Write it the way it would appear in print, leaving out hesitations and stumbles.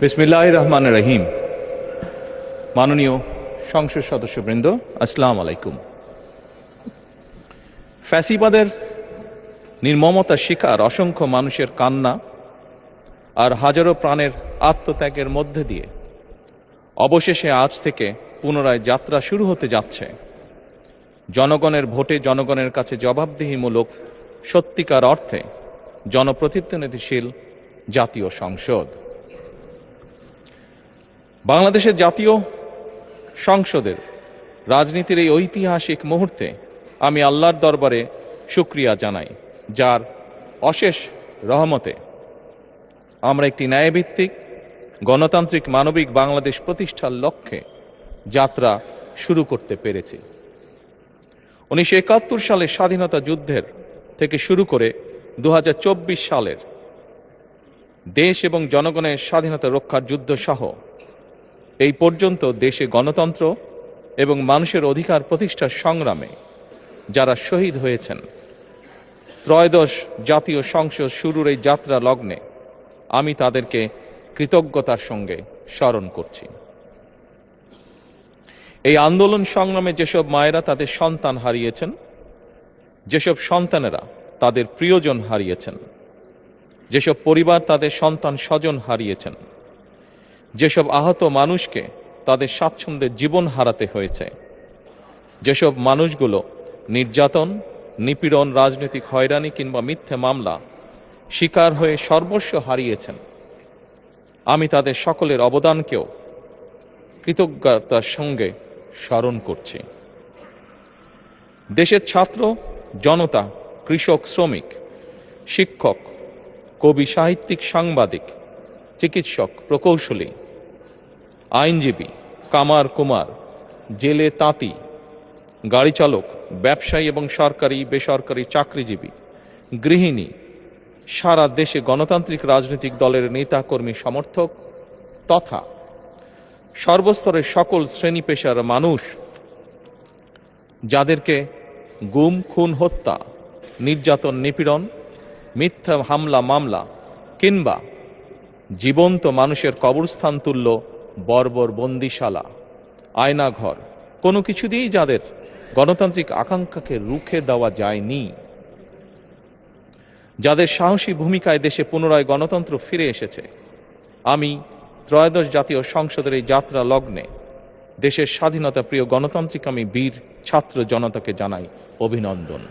বিসমিল্লাহির রহমানির রহিম। মাননীয় সংসদ সদস্যবৃন্দ, আসসালামু আলাইকুম। ফ্যাসিবাদের নির্মমতার শিকার অসংখ্য মানুষের কান্না আর হাজারো প্রাণের আত্মত্যাগের মধ্যে দিয়ে অবশেষে আজ থেকে পুনরায় যাত্রা শুরু হতে যাচ্ছে জনগণের ভোটে জনগণের কাছে জবাবদিহিমূলক সত্যিকার অর্থে জনপ্রতিনিধিশীল জাতীয় সংসদ। বাংলাদেশের জাতীয় সংসদের রাজনীতির এই ঐতিহাসিক মুহূর্তে আমি আল্লাহর দরবারে শুকরিয়া জানাই, যার অশেষ রহমতে আমরা একটি ন্যায়ভিত্তিক গণতান্ত্রিক মানবিক বাংলাদেশ প্রতিষ্ঠার লক্ষ্যে যাত্রা শুরু করতে পেরেছি। 1971 সালের স্বাধীনতা যুদ্ধের থেকে শুরু করে 2024 সালের দেশ এবং জনগণের স্বাধীনতা রক্ষার যুদ্ধ সহ এই পর্যন্ত দেশে গণতন্ত্র এবং মানুষের অধিকার প্রতিষ্ঠার সংগ্রামে যারা শহীদ হয়েছেন, ত্রয়োদশ জাতীয় সংসদ শুরুর এই যাত্রা লগ্নে আমি তাদেরকে কৃতজ্ঞতার সঙ্গে স্মরণ করছি। এই আন্দোলন সংগ্রামে যেসব মায়েরা তাদের সন্তান হারিয়েছেন, যেসব সন্তানেরা তাদের প্রিয়জন হারিয়েছেন, যেসব পরিবার তাদের সন্তান স্বজন হারিয়েছেন, যেসব আহত মানুষকে তাদের স্বাচ্ছন্দ্যের জীবন হারাতে হয়েছে, যেসব মানুষগুলো নির্যাতন, নিপীড়ন, রাজনৈতিক হয়রানি কিংবা মিথ্যে মামলা শিকার হয়ে সর্বস্ব হারিয়েছেন, আমি তাদের সকলের অবদানকেও কৃতজ্ঞতার সঙ্গে স্মরণ করছি। দেশের ছাত্র জনতা, কৃষক, শ্রমিক, শিক্ষক, কবি, সাহিত্যিক, সাংবাদিক, চিকিৎসক, প্রকৌশলী, আইনজীবী, কামার কুমার, জেলে তাঁতি, গাড়ি চালক, ব্যবসায়ী এবং সরকারি বেসরকারি চাকরিজীবী, গৃহিণী, সারা দেশে গণতান্ত্রিক রাজনৈতিক দলের নেতা কর্মী সমর্থক তথা সর্বস্তরের সকল শ্রেণী পেশার মানুষ যাদেরকে গুম, খুন, হত্যা, নির্যাতন, নিপীড়ন, মিথ্যা হামলা মামলা কিংবা জীবন্ত মানুষের কবরস্থান তুল্য বর্বর বন্দিশালা, আয়নাঘর, কোনো কিছু দিয়েই যাদের গণতান্ত্রিক আকাঙ্ক্ষাকে রুখে দেওয়া যায়নি, যাদের সাহসী ভূমিকায় দেশে পুনরায় গণতন্ত্র ফিরে এসেছে, আমি ত্রয়োদশ জাতীয় সংসদের এই যাত্রা লগ্নে দেশের স্বাধীনতা প্রিয় গণতান্ত্রিক আমি বীর ছাত্র জনতাকে জানাই অভিনন্দন।